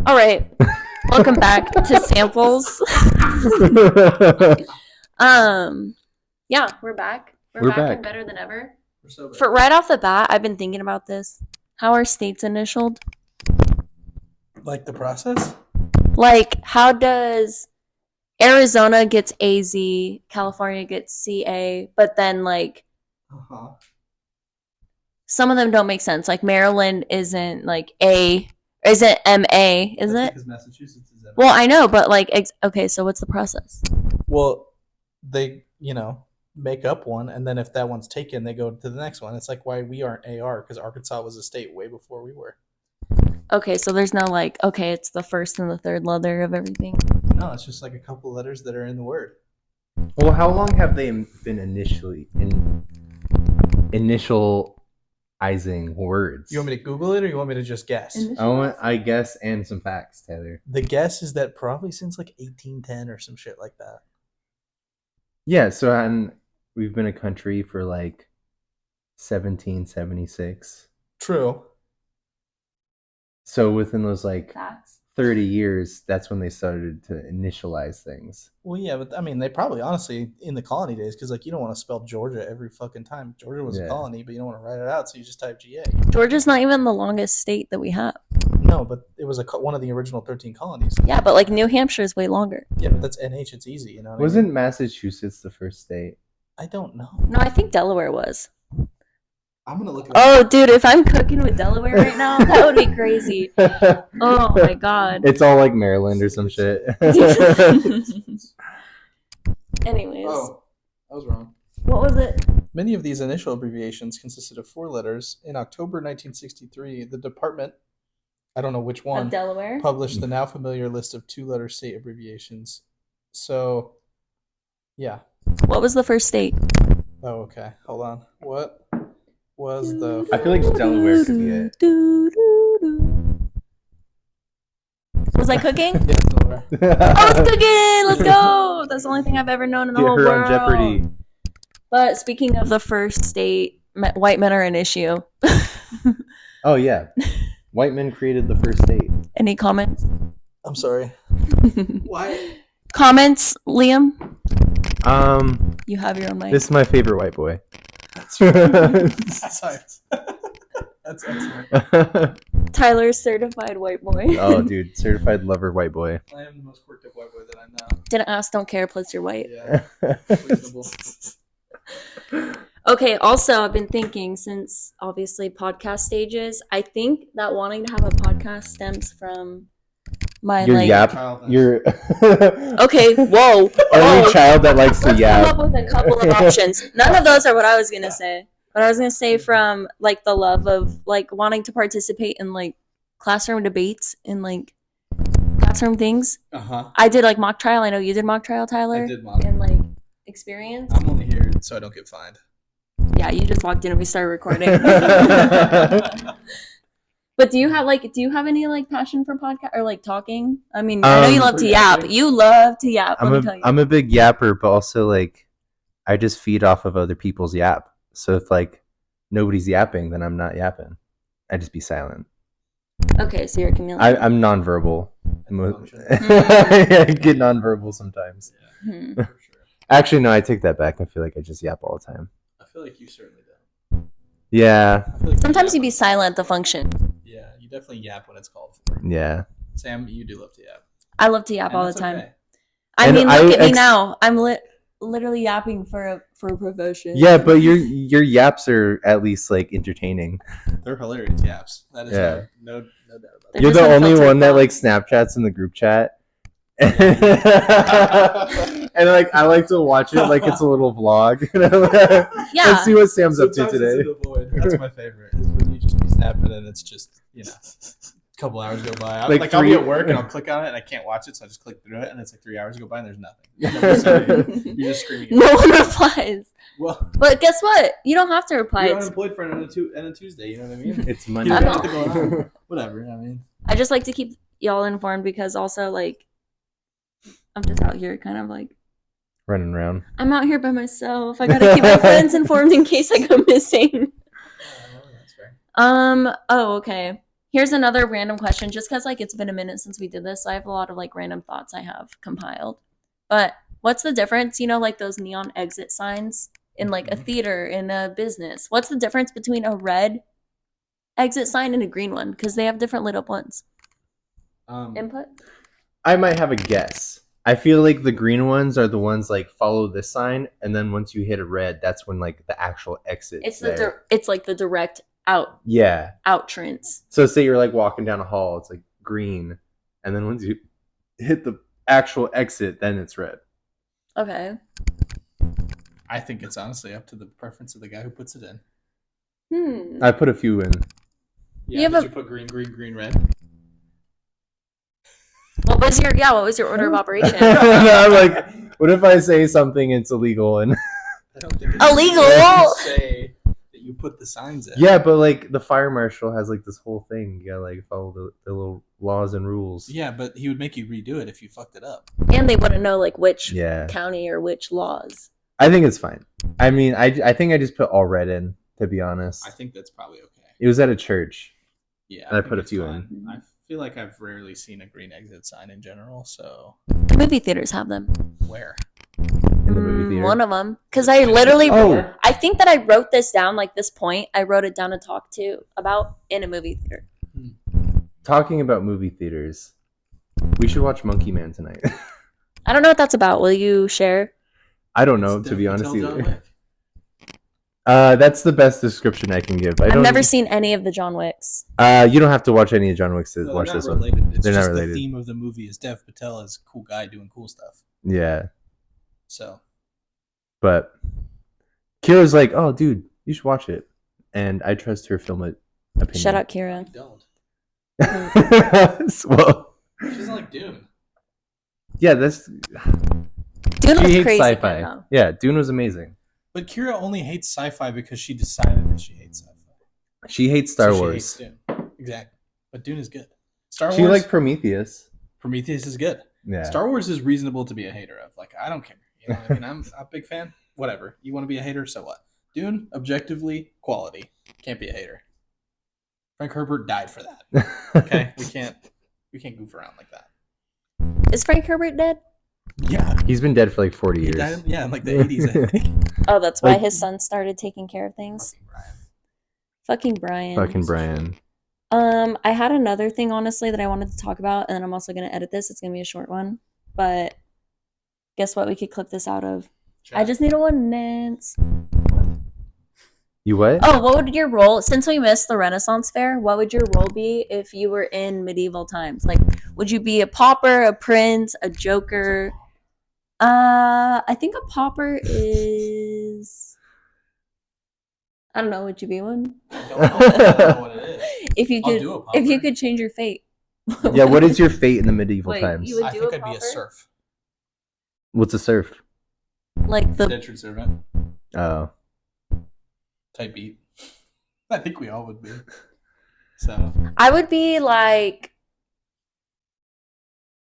All right, welcome back to samples. Yeah, we're back. We're back and better than ever. We're so bad. For right off the bat, I've been thinking about this. How are states initialed? Like the process? Like, how does Arizona gets AZ, California gets CA, but then like some of them don't make sense. Like Maryland isn't like A, isn't MA, is it? Because Massachusetts is MA. Well, I know, but like, okay, so what's the process? Well, they, make up one, and then if that one's taken, they go to the next one. It's like why we aren't AR, because Arkansas was a state way before we were. Okay, so there's no like, okay, it's the first and the third letter of everything. No, it's just like a couple of letters that are in the word. Well, how long have they been initializing words? You want me to Google it, or you want me to just guess? I guess, and some facts, Taylor. The guess is that probably since like 1810 or some shit like that. Yeah, so we've been a country for like 1776. True. So within those like Facts. 30 years, that's when they started to initialize things. Well, yeah, but I mean, they probably honestly in the colony days, because like you don't want to spell Georgia every fucking time. Georgia was a colony, but you don't want to write it out, so you just type GA. Georgia's not even the longest state that we have. No, but it was one of the original 13 colonies. Yeah, but like New Hampshire is way longer. Yeah, but that's NH. It's easy, you know. What Wasn't I mean? Massachusetts the first state? I don't know. No, I think Delaware was. I'm gonna look. Oh, dude, if I'm cooking with Delaware right now, that would be crazy. Oh my god. It's all like Maryland or some shit. Anyways. Oh, I was wrong. What was it? Many of these initial abbreviations consisted of 4 letters. In October 1963, the department, I don't know which one, Of Delaware? published the now familiar list of 2-letter state abbreviations. So, yeah. What was the first state? Oh, okay. Hold on. What was the... I feel like Delaware could be it. Was I cooking? Yeah, Delaware. I was cooking! Let's go! That's the only thing I've ever known in the Get whole her world. on Jeopardy. But speaking of the first state, white men are an issue. Oh, yeah. White men created the first state. Any comments? I'm sorry. Why? Comments, Liam? You have your own mic. This is my favorite white boy. That's right. That's excellent. Tyler's certified white boy. Oh, dude. Certified lover white boy. I am the most quirked up white boy that I know. Didn't ask, don't care, plus you're white. Yeah. Reasonable. Okay, also, I've been thinking since, obviously, podcast stages, I think that wanting to have a podcast stems from my, Your like... yap. Your... Okay, whoa. Only child that likes to Let's yap. come up with a couple of options. None of those are what I was going to say. But I was going to say from, like, the love of, like, wanting to participate in, like, classroom debates and, like, classroom things. Uh-huh. I did, like, mock trial. I know you did mock trial, Tyler. I did mock. And, like, experience. I'm only here so I don't get fined. Yeah, you just walked in and we started recording. But do you have any like passion for podcast or like talking? I mean, I know you love to yap. You love to yap. I'm a big yapper, but also like I just feed off of other people's yap. So if like nobody's yapping, then I'm not yapping. I just be silent. Okay, so you're a chameleon. I'm nonverbal. I get nonverbal sometimes. Hmm. For sure. Actually, no, I take that back. I feel like I just yap all the time. I feel like you certainly do. Yeah. I feel like Sometimes you be silent at the function. Yeah, you definitely yap when it's called for. Yeah. Sam, you do love to yap. I love to yap And all the that's time. okay. I And mean, look at me now. I'm literally yapping for a profession. Yeah, but your yaps are at least like entertaining. They're hilarious yaps. That is no doubt about that. They're You're just the only unfiltered one that like thoughts. Snapchats in the group chat. And like I like to watch it like it's a little vlog. Yeah. Let's see what Sam's up to Sometimes it's today. in the void. That's my favorite. Is when you just be snapping and it's just a couple hours go by. I'll be at work and I'll click on it and I can't watch it, so I just click through it and it's like 3 hours go by and there's nothing. You're just screaming. No one replies. Well, But guess what? You don't have to reply. you're unemployed for and a Tuesday. You know what I mean? It's You Monday. don't I have to go on. Whatever. I mean, I just like to keep y'all informed because also like I'm just out here kind of like Running around. I'm out here by myself. I gotta keep my friends informed in case I go missing. that's fair. Oh, okay. Here's another random question, just because like it's been a minute since we did this. So I have a lot of like random thoughts I have compiled. But what's the difference? You know, like those neon exit signs in like a theater, in a business. What's the difference between a red exit sign and a green one? Because they have different lit up ones. Input? I might have a guess. I feel like the green ones are the ones like follow this sign, and then once you hit a red, that's when like the actual exit. It's it's like the direct out outrance. So say you're like walking down a hall, it's like green, and then once you hit the actual exit, then it's red. Okay. I think it's honestly up to the preference of the guy who puts it in. I put a few in. Yeah, you put green, green, green, red? What was your order of operation? I'm like, what if I say something it's illegal and I don't think it's illegal. Say that you put the signs in. Yeah, but like the fire marshal has like this whole thing. You gotta like follow the little laws and rules. Yeah, but he would make you redo it if you fucked it up. And they wouldn't know like which county or which laws. I think it's fine. I mean, I think I just put all red in, to be honest. I think that's probably okay. It was at a church. Yeah, I put a few in. I feel like I've rarely seen a green exit sign in general, so... The movie theaters have them. Where? In the movie theater? One of them. Because I literally... I think that I wrote this down, like this point. I wrote it down to talk to about in a movie theater. Talking about movie theaters, we should watch Monkey Man tonight. I don't know what that's about. Will you share? I don't know, to be honest either. That's the best description I can give. I've never seen any of the John Wicks. You don't have to watch any of John Wicks to watch this related. one. It's just the theme of the movie is Dev Patel is a cool guy doing cool stuff. Yeah. So. But Kira's like, oh, dude, you should watch it. And I trust her film opinion. Shout out, Kira. I don't. Well. She doesn't like Dune. Yeah, that's... Dune was crazy. Sci-fi. Though. Yeah, Dune was amazing. But Kira only hates sci-fi because she decided that she hates sci-fi. She hates Star Wars. She hates Dune. Exactly. But Dune is good. Star Wars. She liked Prometheus. Prometheus is good. Yeah. Star Wars is reasonable to be a hater of. Like, I don't care. You know what I mean? I'm a big fan. Whatever. You want to be a hater, so what? Dune, objectively, quality. Can't be a hater. Frank Herbert died for that. Okay? We can't goof around like that. Is Frank Herbert dead? Yeah. He's been dead for like 40 years. Died, in like the 80s, I think. Oh, that's why his son started taking care of things. Fucking Brian. I had another thing, honestly, that I wanted to talk about, and then I'm also going to edit this. It's going to be a short one. But guess what? We could clip this out of. Chat. I just need a ordinance. You what? Oh, what would your role, since we missed the Renaissance Fair, what would your role be if you were in medieval times? Like, would you be a pauper, a prince, a joker? I think a pauper is... I don't know. Would you be one? I don't know what it is. If you could change your fate. Yeah, what is your fate in the medieval times? You would I think I'd be a serf. What's a serf? Like the indentured servant. Oh. Type beat. I think we all would be. So I would be like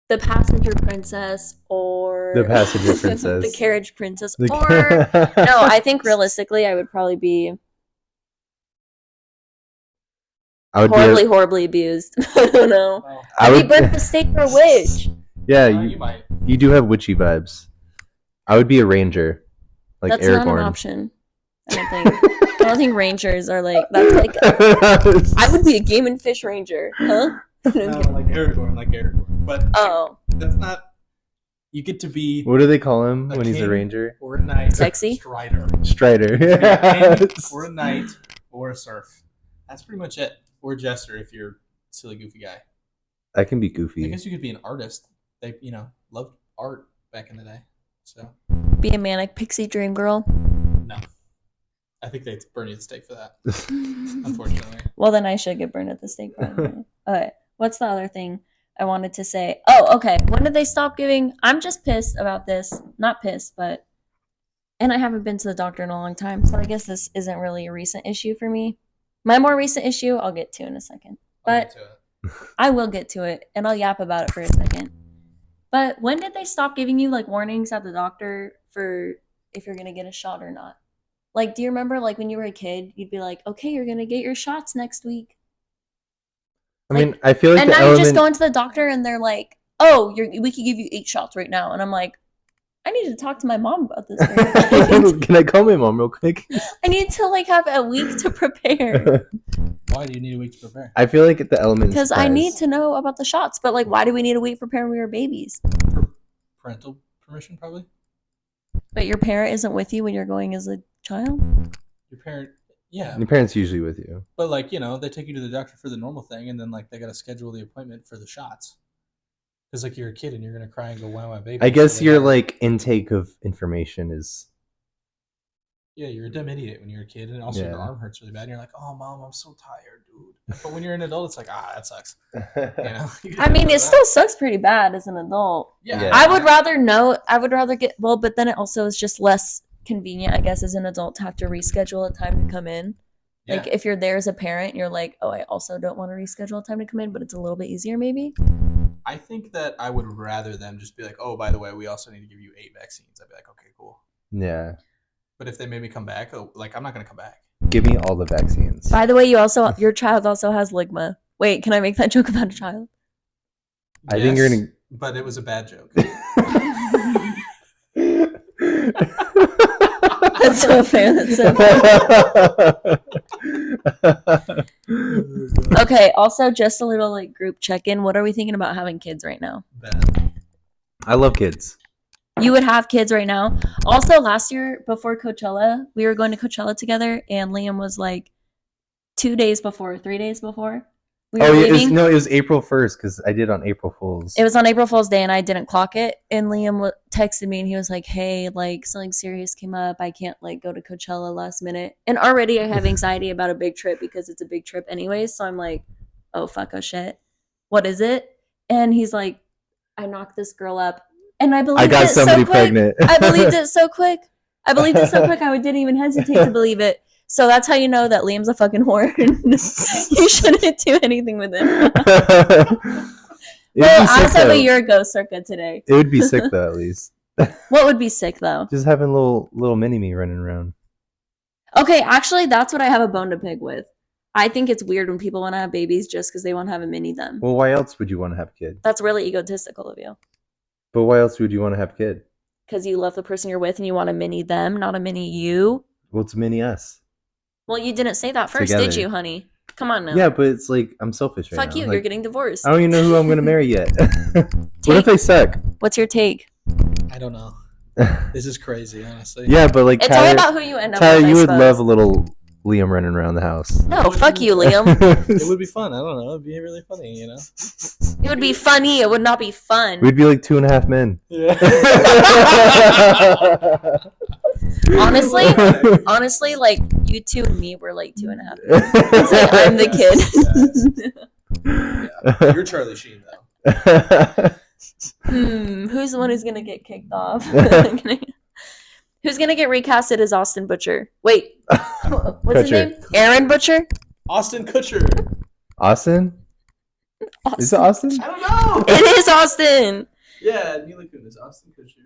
the passenger princess or the passenger princess. The carriage princess. No, I think realistically I would probably be horribly abused. I don't know. Oh. I'd be burnt at the stake for a witch. Yeah, you might. You do have witchy vibes. I would be a ranger. Like that's Aragorn. Not an option. I don't think. I don't think rangers are like that's like I would be a game and fish ranger, huh? Like Aragorn. But that's not. You get to be. What do they call him when he's a ranger? Or a knight. Sexy. Strider. Yes. Or a knight or a serf. That's pretty much it. Or a jester if you're a silly goofy guy. I can be goofy. I guess you could be an artist. They loved art back in the day. So. Be a manic pixie dream girl. No. I think they'd burn you at the stake for that. Unfortunately. Well, then I should get burned at the stake. Okay. What's the other thing I wanted to say? Oh, okay. When did they stop giving? I'm just pissed about this. Not pissed, but... And I haven't been to the doctor in a long time, so I guess this isn't really a recent issue for me. My more recent issue, I'll get to in a second. But I will get to it, and I'll yap about it for a second. But when did they stop giving you, like, warnings at the doctor for if you're going to get a shot or not? Like, do you remember, like, when you were a kid, you'd be like, okay, you're going to get your shots next week? I mean, I feel like and the now element. you just go into the doctor and they're like, "Oh, we could give you 8 shots right now," and I'm like, I need to talk to my mom about this. Can I call my mom real quick? I need to like have a week to prepare. Why do you need a week to prepare? I feel like the element Because I need to know about the shots. But like, why do we need a week to prepare when we were babies? Parental permission, probably. But your parent isn't with you when you're going as a child? Your parent, yeah. Your parents usually with you. But like, you know, they take you to the doctor for the normal thing, and then like they gotta schedule the appointment for the shots. Because like you're a kid and you're gonna cry and go, "Wow, my baby." I guess your like intake of information is. Yeah, you're a dumb idiot when you're a kid, and also your arm hurts really bad. And you're like, "Oh, mom, I'm so tired, dude." But when you're an adult, it's like, that sucks. You know? I mean, it still sucks pretty bad as an adult. Yeah. I would rather know. I would rather get but then it also is just less convenient, I guess, as an adult to have to reschedule a time to come in. Yeah. Like if you're there as a parent, you're like, oh, I also don't want to reschedule a time to come in, but it's a little bit easier, maybe. I think that I would rather them just be like, "Oh, by the way, we also need to give you 8 vaccines." I'd be like, "Okay, cool." Yeah. But if they made me come back, like I'm not gonna come back. Give me all the vaccines. By the way, your child also has ligma. Wait, can I make that joke about a child? I think you're gonna. But it was a bad joke. That's so fair. That's so fair. Okay. Also, just a little like group check-in. What are we thinking about having kids right now? Bad. I love kids. You would have kids right now. Also, last year before Coachella, we were going to Coachella together, and Liam was like 3 days before we were leaving. It was April 1st because I did on April Fool's. It was on April Fool's Day, and I didn't clock it. And Liam texted me, and he was like, "Hey, like something serious came up. I can't like go to Coachella last minute." And already I have anxiety about a big trip because it's a big trip anyways. So I'm like, "Oh fuck, oh shit, what is it?" And he's like, "I knocked this girl up." And I believed got it somebody so quick. pregnant. I believed it so quick. I didn't even hesitate to believe it. So that's how you know that Liam's a fucking whore. You shouldn't do anything with him. Well, as of a year ago, circa today. It would be sick though, at least. What would be sick though? Just having little mini-me running around. Okay, actually, that's what I have a bone to pick with. I think it's weird when people want to have babies just because they want to have a mini them. Well, why else would you want to have a kid? That's really egotistical of you. But why else would you want to have a kid? Because you love the person you're with and you want a mini them, not a mini you. Well, it's mini us. Well, you didn't say that first, Together. did you, honey? Come on now. Yeah, but it's like I'm selfish right now. Fuck you, like, you're getting divorced. I don't even know who I'm going to marry yet. What if they suck? What's your take? I don't know. This is crazy, honestly. Yeah, but like It's all about who you end up Tyler, with, I you would suppose. love a little Liam running around the house. No, fuck you, Liam. It would be fun. I don't know. It'd be really funny, you know? It would be funny. It would not be fun. We'd be like 2.5 men. Yeah. Honestly, like you two and me were like 2.5. It's like I'm the kid. Yeah. You're Charlie Sheen, though. Who's the one who's gonna get kicked off? Who's gonna get recasted as Austin Butcher? Wait, what's his name? Aaron Butcher? Austin Kutcher. Austin? Is it Austin? I don't know. It is Austin. Yeah, Mila Kunis, Austin Kutcher.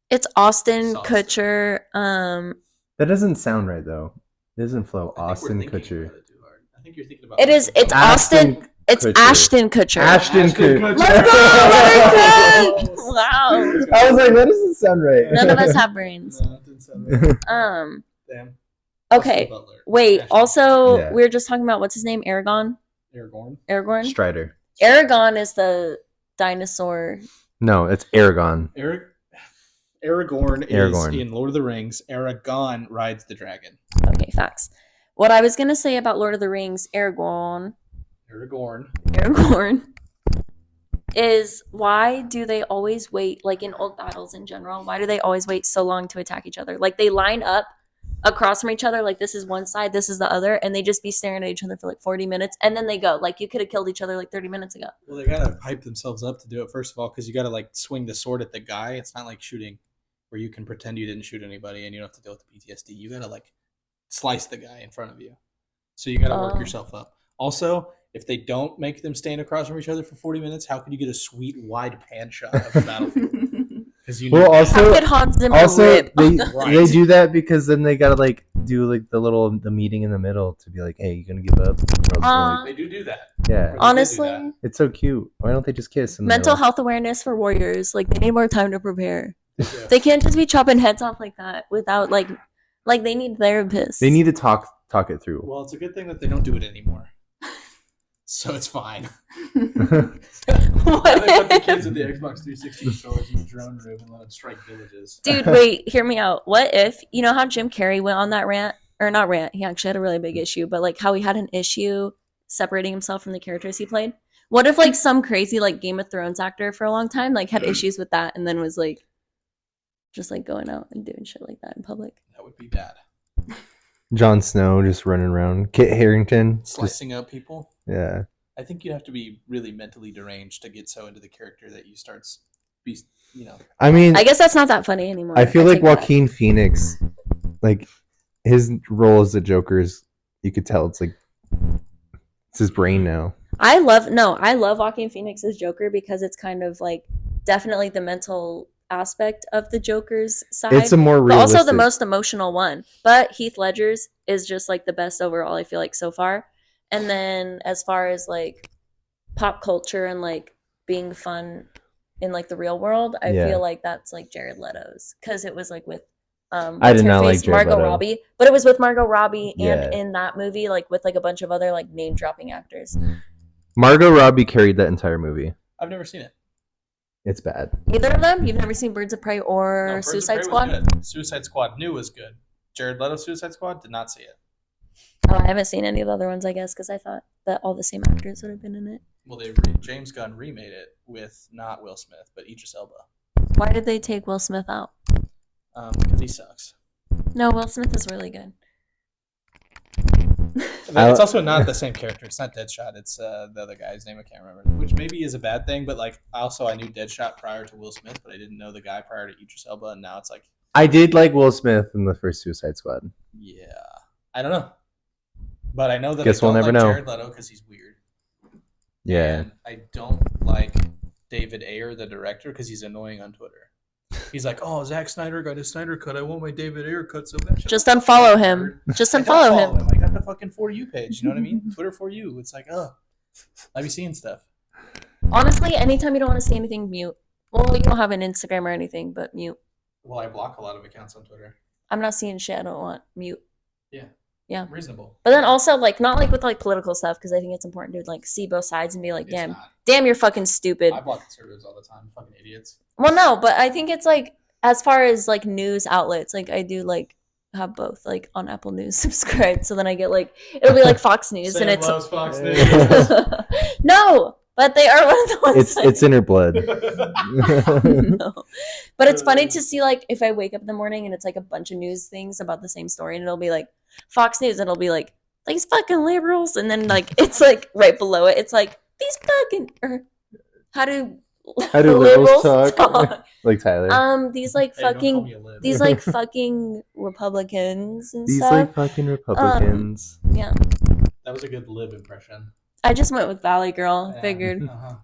It's Austin Sauce. Kutcher. That doesn't sound right though. It doesn't flow. I think Austin we're thinking Kutcher. about it too hard. I think you're thinking about It is. It's Austin. It's Kutcher. Ashton Kutcher. Ashton Kutcher. Let's go! Let her cook! Wow. I was like, that doesn't sound right. None of us have brains. No, it didn't sound right. Damn. Okay. Austin Butler. Wait. Ashton Also, Yeah. we were just talking about what's his name? Aragorn. Aragorn. Strider. Aragorn is the dinosaur. No, it's Aragon. Aragorn Aragorn. is in Lord of the Rings. Aragon rides the dragon. Okay, facts. What I was gonna say about Lord of the Rings, Aragorn, is why do they always wait, like in old battles in general, why do they always wait so long to attack each other? Like they line up across from each other, like this is one side, this is the other, and they just be staring at each other for like 40 minutes, and then they go. Like you could have killed each other like 30 minutes ago. Well, they gotta hype themselves up to do it, first of all, because you gotta like swing the sword at the guy. It's not like shooting where you can pretend you didn't shoot anybody and you don't have to deal with the PTSD. You gotta like slice the guy in front of you. So you gotta work yourself up. Also, if they don't make them stand across from each other for 40 minutes, how could you get a sweet wide pan shot of the battlefield? Because you Well, How could Hans Zimmer also rip? they do that because then they gotta like do like the meeting in the middle to be like, hey, you gonna give up? Or else They do that. yeah, Honestly, it's so cute. Why don't they just kiss? In the mental middle? health awareness for warriors. Like they need more time to prepare. Yeah. They can't just be chopping heads off like that without like they need therapists. They need to talk it through. Well, it's a good thing that they don't do it anymore. So it's fine. What They put the kids in the Xbox 360 stores in the drone room and let them strike villages. Dude, wait, hear me out. What if, you know how Jim Carrey went on that rant? Or not rant, he actually had a really big issue, but like how he had an issue separating himself from the characters he played? What if like some crazy like Game of Thrones actor for a long time like had issues with that and then was like just like going out and doing shit like that in public? That would be bad. Jon Snow just running around. Kit Harington Slicing up people. Yeah. I think you have to be really mentally deranged to get so into the character that you start be, I mean, I guess that's not that funny anymore. I feel like take that. Joaquin Phoenix, like his role as the Joker is, you could tell it's like it's his brain now. I love Joaquin Phoenix's Joker because it's kind of like definitely the mental aspect of the Joker's side. It's a more but realistic. also the most emotional one. But Heath Ledger's is just like the best overall, I feel like, so far. And then as far as like pop culture and like being fun in like the real world, I feel like that's like Jared Leto's because it was like with I did not like Jared Margot Leto. Robbie, but it was with Margot Robbie and Yeah. in that movie like with like a bunch of other like name dropping actors. Margot Robbie carried that entire movie. I've never seen it. It's bad. Either of them? You've never seen Birds of Prey or No, Birds of Suicide Prey Squad? was good. Suicide Squad knew was good. Jared Leto Suicide Squad did not see it. Oh, I haven't seen any of the other ones, I guess, because I thought that all the same actors would have been in it. Well, James Gunn remade it with not Will Smith but Idris Elba. Why did they take Will Smith out? Because he sucks. No, Will Smith is really good. It's also not the same character. It's not Deadshot. It's the other guy's name I can't remember, which maybe is a bad thing. But like, also I knew Deadshot prior to Will Smith, but I didn't know the guy prior to Idris Elba, and now it's like, I did like Will Smith in the first Suicide Squad. yeah, I don't know, but I know that Guess I don't we'll never like know. Jared Leto because he's weird. Yeah. And I don't like David Ayer, the director, because he's annoying on Twitter. He's like, "Oh, Zack Snyder got his Snyder cut. I want my David Ayer cut so bad." Just unfollow him. Just I don't unfollow follow him. I got the fucking For You page. You know what I mean? Twitter For You. It's like, I be seeing stuff. Honestly, anytime you don't want to see anything, mute. Well, you don't have an Instagram or anything, but mute. Well, I block a lot of accounts on Twitter. I'm not seeing shit I don't want. Mute. Yeah. Reasonable. But then also, like, not like with like political stuff, because I think it's important to like see both sides and be like, damn, you're fucking stupid. I block conservatives all the time. Fucking idiots. Well, no, but I think it's like as far as like news outlets, like I do like have both like on Apple News subscribed, so then I get like it'll be like Fox News Sam and it's loves Fox News. no, but they are one of the ones. It's in her blood. No. But it's funny to see like if I wake up in the morning and it's like a bunch of news things about the same story, and it'll be like Fox News, and it'll be like these fucking liberals, and then like it's like right below it, it's like these fucking or how do liberals talk? Like Tyler. These like Hey, don't call fucking me a lib. these like fucking Republicans and These stuff. like fucking Republicans. Yeah. That was a good lib impression. I just went with Valley Girl, Yeah. figured. Uh-huh.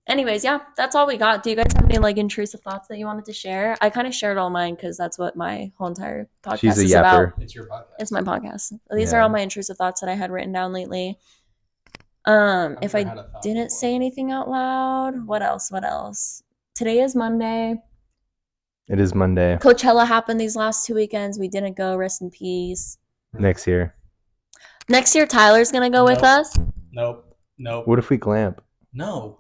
Anyways, yeah, that's all we got. Do you guys have any like intrusive thoughts that you wanted to share? I kind of shared all mine because that's what my whole entire podcast She's a is yapper. about. It's your podcast. It's my podcast. These Yeah. are all my intrusive thoughts that I had written down lately. If never I had a thought didn't before. say anything out loud, what else? Today is Monday. It is Monday. Coachella happened these last 2 weekends. We didn't go. Rest in peace. Next year. Next year, Tyler's gonna go with Nope. us. Nope. What if we glamp? No.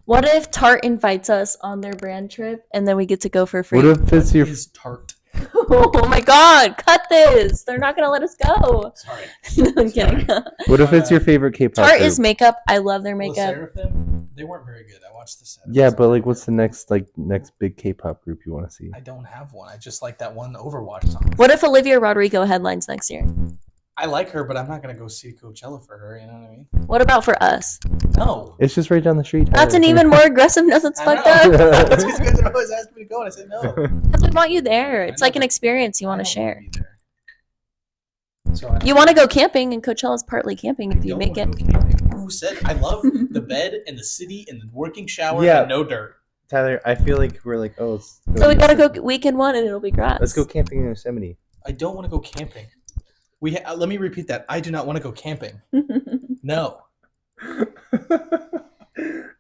What if Tarte invites us on their brand trip and then we get to go for free? What if it's your Is tart. Oh my god, cut this! They're not gonna let us go. Sorry. No, I'm kidding. What if it's your favorite K-pop Tarte group? is makeup. I love their Well, makeup. Seraphim, they weren't very good. I watched the set. Yeah, but like what's the next big K-pop group you want to see? I don't have one. I just like that one Overwatch song. What if Olivia Rodrigo headlines next year? I like her, but I'm not gonna go see Coachella for her. You know what I mean? What about for us? No. It's just right down the street. That's an Tyler. even more aggressive no. That's I fucked know. up. That's because you guys are always asking me to go, and I said no. Because we want you there. It's I know, like an but experience you I want to don't share. wanna be there. So I don't You want to go camping, and Coachella's partly camping if you don't make it. wanna go camping. Who said I love the bed and the city and the working shower Yeah. and no dirt? Tyler, I feel like we're like, oh, So we gotta go weekend 1 and it'll be grass. Let's go camping in Yosemite. I don't want to go camping. Let me repeat that. I do not want to go camping. No. I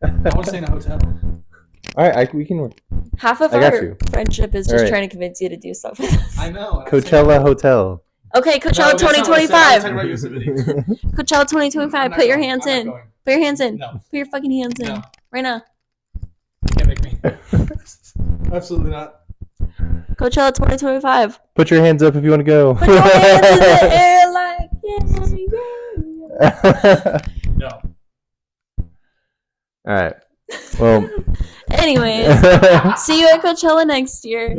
want to stay in a hotel. All right, we can. Half of our friendship is just trying to convince you to do stuff with us. I know. Coachella Hotel. Okay, Coachella 2025. Coachella Coachella 2025. Put your hands in. Put your hands in. No. Put your fucking hands in. No. Right now. Can't make me. Absolutely not. Coachella 2025. Put your hands up if you want to go. Put your hands in the air like yeah. No. All right. Well. Anyways, see you at Coachella next year.